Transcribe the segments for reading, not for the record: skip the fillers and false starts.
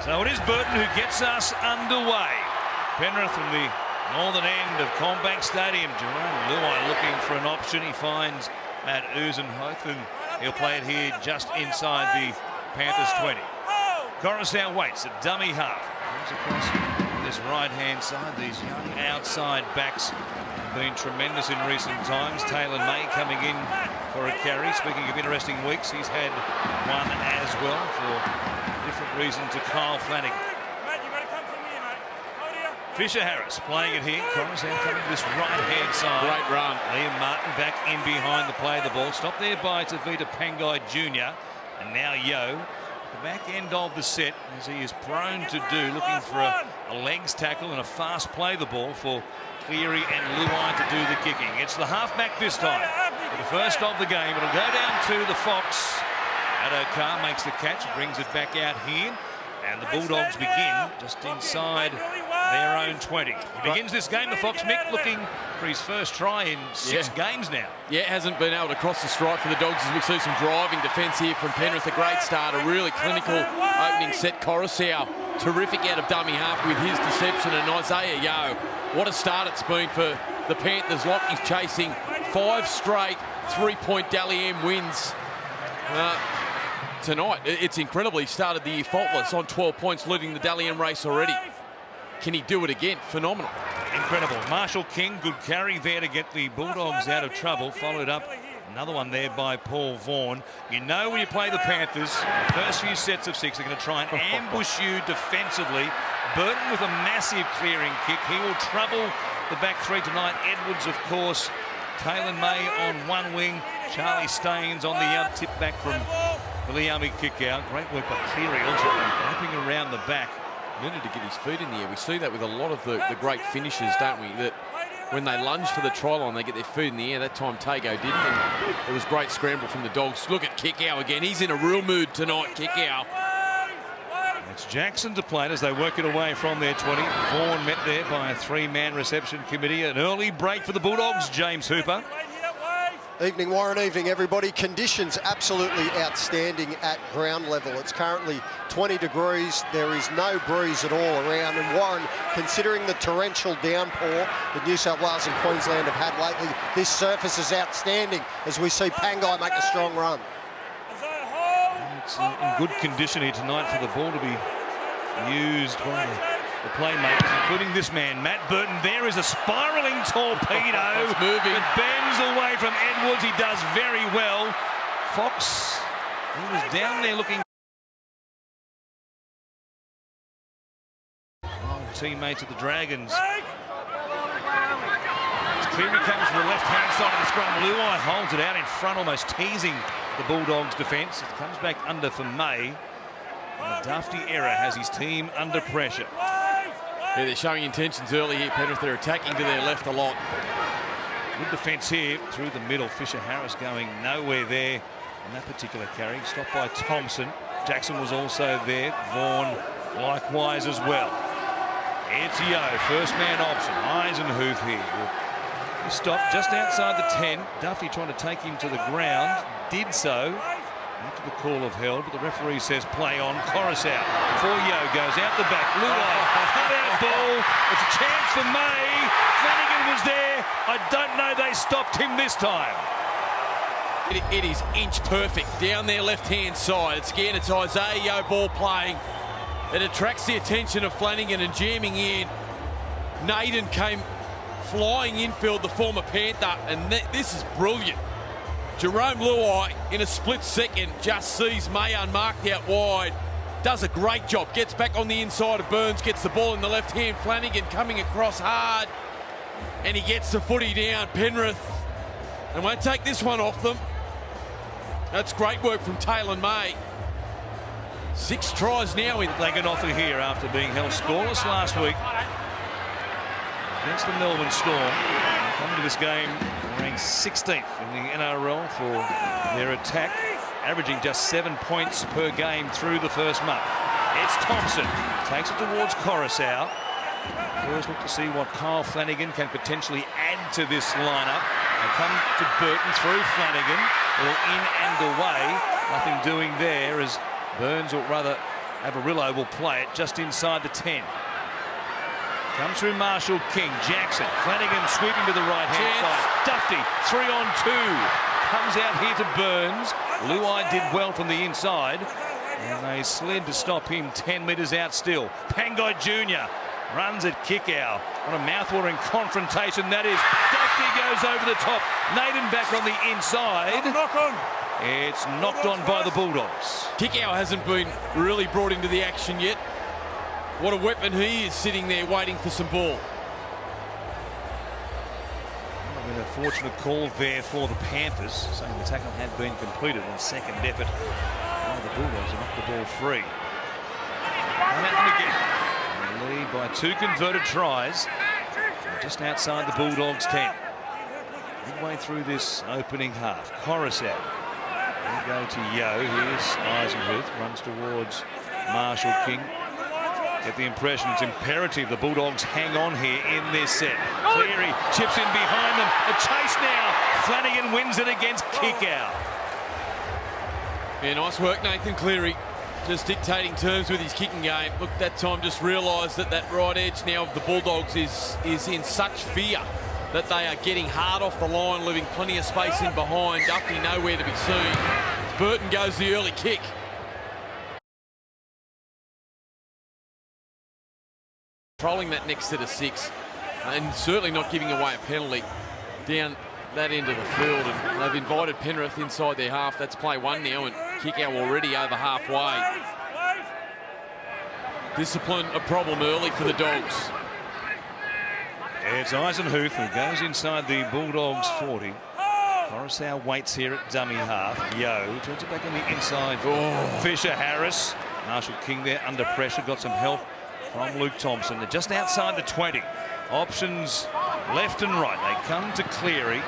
So it is Burton who gets us underway. Penrith from the northern end of Combank Stadium. Jerome Luai looking for an option. He finds Matt Uzenhoth, and he'll play it here just inside the Panthers 20. Coruscant waits at dummy half. Comes across this right-hand side. These young outside backs have been tremendous in recent times. Taylor May coming in for a carry. Speaking of interesting weeks, he's had one as well for different reason to Kyle Flanagan. Fisher Harris playing it here. Coruscant coming to this right-hand side. Great run. Liam Martin back in behind the play of the ball. Stopped there by Tavita Pangai Jr. And now Yo. The back end of the set, as he is prone to do, looking for a legs tackle and a fast play the ball for Cleary and Luai to do the kicking. It's the halfback this time. For the first of the game, it'll go down to the Fox. Adokar makes the catch, brings it back out here. And the Bulldogs begin just inside their own 20. He begins this game, the Fox, Mick, looking for his first try in 6 games now. Yeah, hasn't been able to cross the strike for the Dogs as we see some driving defence here from Penrith. A great start, a really clinical opening set. Coruscant, terrific out of dummy half with his deception, and Isaiah Yo. What a start it's been for the Panthers. Lockie's chasing 5 straight 3-point Dally M wins. Tonight, it's incredible. He started the year faultless on 12 points, leading the Dally M race already. Can he do it again? Phenomenal. Incredible. Marshall King, good carry there to get the Bulldogs out of trouble. Followed up another one there by Paul Vaughan. You know when you play the Panthers, the first few sets of 6, they're going to try and ambush you defensively. Burton with a massive clearing kick. He will trouble the back 3 tonight. Edwards, of course. Taylor May on one wing. Charlie Staines on the other. Tip back from the Liami kick out. Great work by Cleary, also wrapping around the back. Needed to get his feet in the air. We see that with a lot of the great finishers, don't we? That when they lunge for the try line, they get their feet in the air. That time Tago didn't. And it was great scramble from the Dogs. Look at Kickow again. He's in a real mood tonight, Kickow. It's Jackson to play as they work it away from their 20. Vaughan met there by a 3-man reception committee. An early break for the Bulldogs, James Hooper. Evening, Warren. Evening, everybody. Conditions absolutely outstanding at ground level. It's currently 20 degrees. There is no breeze at all around. And Warren, considering the torrential downpour that New South Wales and Queensland have had lately, this surface is outstanding as we see Pangai make a strong run. It's in good condition here tonight for the ball to be used by the playmakers, including this man, Matt Burton. There is a spiralling torpedo. It's moving. It bends away from Edwards. He does very well. Fox, he was down there looking. Teammates of the Dragons. As Cleary comes to the left-hand side of the scrum, Luai holds it out in front, almost teasing the Bulldogs' defence. It comes back under for May. And the Dufty error has his team under pressure. Yeah, they're showing intentions early here, Penrith. They're attacking to their left a lot. Good defence here through the middle. Fisher Harris going nowhere there on that particular carry. Stopped by Thompson. Jackson was also there. Vaughan likewise as well. It's Yo, first man option. Eisenhuth here. He stopped just outside the 10. Duffy trying to take him to the ground. Did so after the call of held, but the referee says play on. Coruscant before Yo goes out the back. Luai, cut out ball. It's a chance for May. Flanagan was there. I don't know they stopped him this time. It is inch perfect down their left-hand side. It's Isaiah Yo ball playing. It attracts the attention of Flanagan and jamming in. Naden came flying infield, the former Panther, and this is brilliant. Jerome Luai, in a split second, just sees May unmarked out wide. Does a great job. Gets back on the inside of Burns, gets the ball in the left hand. Flanagan coming across hard, and he gets the footy down. Penrith, and won't take this one off them. That's great work from Taylor May. 6 tries now in. They can offer here after being held scoreless last week against the Melbourne Storm. Coming to this game ranked 16th in the NRL for their attack, averaging just 7 points per game through the first month. It's Thompson, takes it towards Coruscant. First look to see what Kyle Flanagan can potentially add to this lineup. They come to Burton through Flanagan, all in and away. Nothing doing there as Burns, or rather Avarillo will play it just inside the 10. Comes through Marshall King. Jackson. Flanagan sweeping to the right-hand side. Dufty, 3-on-2. Comes out here to Burns. Luai did well from the inside. And they slid to stop him 10 metres out still. Pangai Jr. runs at kick-out. What a mouth-watering confrontation that is. Dufty goes over the top. Naden back on the inside. It's knocked on by the Bulldogs. Kick-out hasn't been really brought into the action yet. What a weapon he is, sitting there waiting for some ball. A fortunate call there for the Panthers, saying the tackle had been completed on second effort. Oh, the Bulldogs have knocked the ball free. Come at them again. They lead by 2 converted tries. Just outside the Bulldogs' 10. Midway through this opening half. Coruscant. They go to Yo. Here's Eisenhuth. Runs towards Marshall King. Get the impression it's imperative the Bulldogs hang on here in this set. Cleary chips in behind them. A chase now. Flanagan wins it against kick-out. Yeah, nice work, Nathan Cleary. Just dictating terms with his kicking game. Look, that time just realised that that right edge now of the Bulldogs is in such fear that they are getting hard off the line, leaving plenty of space in behind. Duffy nowhere to be seen. Burton goes the early kick. Controlling that next set of 6 and certainly not giving away a penalty down that end of the field. And they've invited Penrith inside their half. That's play 1 now, and kick-out already over halfway. Discipline a problem early for the Dogs. It's Eisenhuth who goes inside the Bulldogs 40. Coruscant waits here at dummy half. Yo turns it back on the inside. Fisher Harris. Marshall King there under pressure. Got some help from Luke Thompson. They're just outside the 20. Options left and right. They come to Cleary.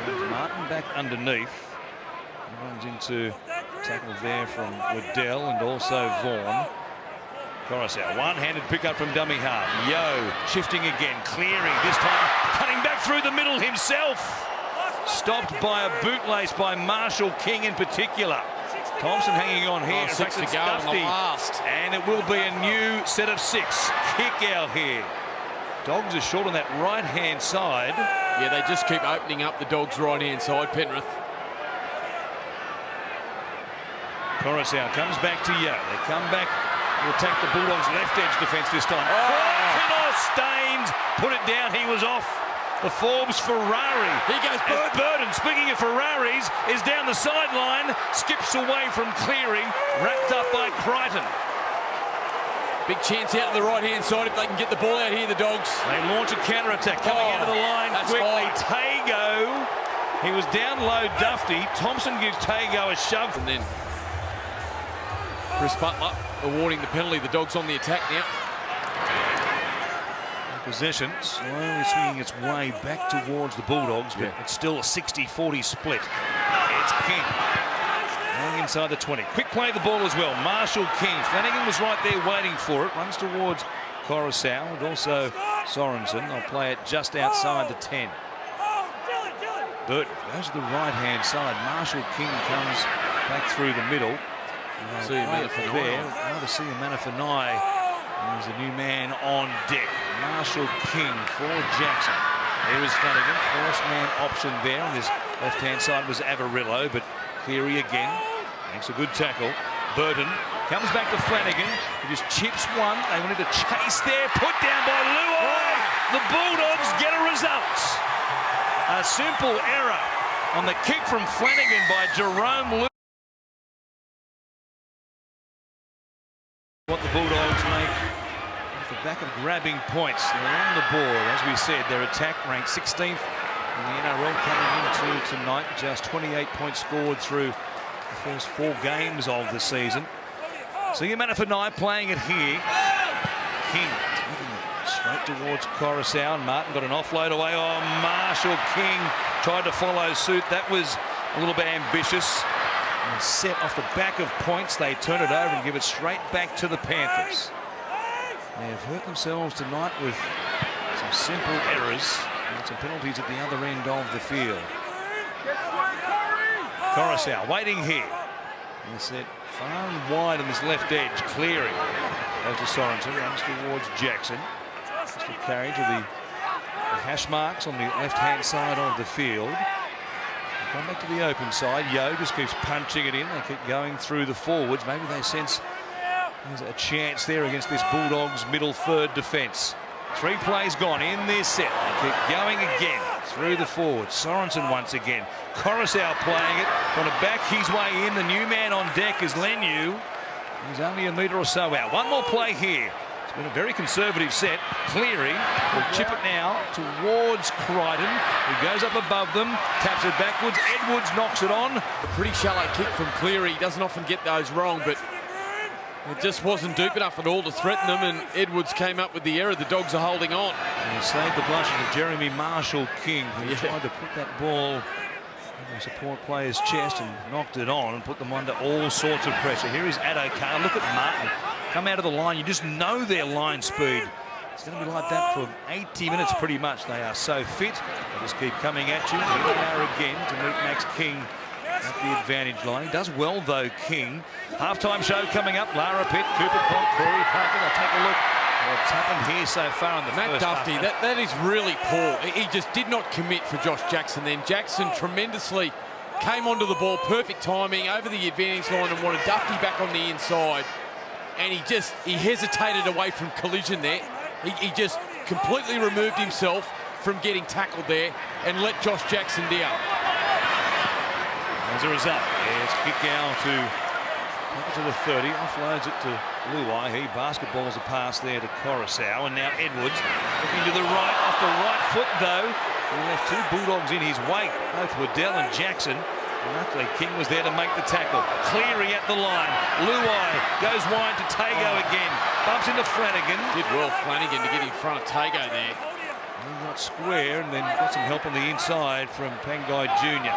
Turns Martin back underneath. He runs into tackle there from Waddell and also Vaughan. Coruscant, one-handed pickup from dummy half. Yo shifting again. Cleary this time cutting back through the middle himself. Stopped by a bootlace by Marshall King in particular. Thompson hanging on here. 6 to go in the last. And it will be a new set of 6. Kick out here. Dogs are short on that right-hand side. Yeah, they just keep opening up the Dogs' right-hand side, Penrith. Coruscant comes back to Yo. They come back to attack the Bulldogs' left edge defence this time. Staines put it down. He was off. The Forbes Ferrari. He goes Burton. Burton, speaking of Ferraris, is down the sideline, skips away from Cleary, wrapped up by Crichton. Big chance out to the right-hand side if they can get the ball out here, the Dogs. They launch a counter-attack coming out of the line quickly. Tago, he was down low, Dufty. Thompson gives Tago a shove. And then Chris Butler awarding the penalty. The Dogs on the attack now. Possession slowly swinging its way back towards the Bulldogs, but it's still a 60-40 split. It's King going inside the 20. Quick play of the ball as well. Marshall King. Flanagan was right there waiting for it. Runs towards Coruscant and also Sorensen. They'll play it just outside the 10. Burton goes to the right-hand side. Marshall King comes back through the middle. See a Manafanai there. Rather see a Manafanai. There's a new man on deck. Marshall King for Jackson. There is Flanagan. First man option there. On his left-hand side was Avarillo, but Cleary again makes a good tackle. Burton comes back to Flanagan. He just chips one. They wanted to chase there. Put down by Luai. The Bulldogs get a result. A simple error on the kick from Flanagan by Jerome Luai. What the Bulldogs make off the back of grabbing points. They're on the board. As we said, their attack ranked 16th in the NRL coming into tonight. Just 28 points scored through the first 4 games of the season. So Manafanai playing it here. King straight towards Coruscant. Martin got an offload away. Oh, Marshall King tried to follow suit. That was a little bit ambitious. And set off the back of points, they turn it over and give it straight back to the Panthers. They have hurt themselves tonight with some simple errors and some penalties at the other end of the field. Coruscant waiting here. And set far and wide on this left edge. Cleary goes to Sorensen, runs towards Jackson. Just a carry to the hash marks on the left-hand side of the field. They come back to the open side. Yo just keeps punching it in. They keep going through the forwards. Maybe they sense there's a chance there against this Bulldogs middle third defence. 3 plays gone in this set. They keep going again through the forwards. Sorensen once again. Coruscant playing it, trying to back his way in. The new man on deck is Lenu. He's only a metre or so out. One more play here. It's been a very conservative set. Cleary will chip it now towards Crichton, who goes up above them, taps it backwards. Edwards knocks it on. A pretty shallow kick from Cleary. He doesn't often get those wrong, but it just wasn't deep enough at all to threaten them, and Edwards came up with the error. The Dogs are holding on. And he saved the blushes of Jeremy Marshall-King, who tried to put that ball in the support player's chest and knocked it on and put them under all sorts of pressure. Here is Adokar. Look at Martin. Come out of the line. You just know their line speed. It's going to be like that for 80 minutes pretty much. They are so fit. They just keep coming at you. Here they are again to meet Max King at the advantage line. He does well though, King. Halftime show coming up. Lara Pitt, Cooper Cronk, Corey Parker. I'll take a look at what's happened here so far in the Matt first Duffy, half. that is really poor. He just did not commit for Josh Jackson then. Jackson tremendously came onto the ball, perfect timing, over the advantage line and wanted Duffy back on the inside. And he hesitated away from collision there. He just completely removed himself from getting tackled there and let Josh Jackson down. As a result, there's Kikau to the 30, offloads it to Luai. He basketballs a pass there to Coruscant, and now Edwards looking to the right, off the right foot though. He left 2 Bulldogs in his wake, both Waddell and Jackson. Luckily, King was there to make the tackle. Cleary at the line. Luai goes wide to Tago again. Bumps into Flanagan. Did well, Flanagan, to get in front of Tago there. He got square and then got some help on the inside from Pangai Jr.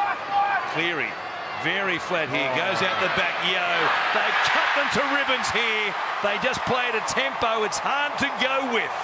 Cleary, very flat here. Goes out the back. Yo, they've cut them to ribbons here. They just play at a tempo it's hard to go with.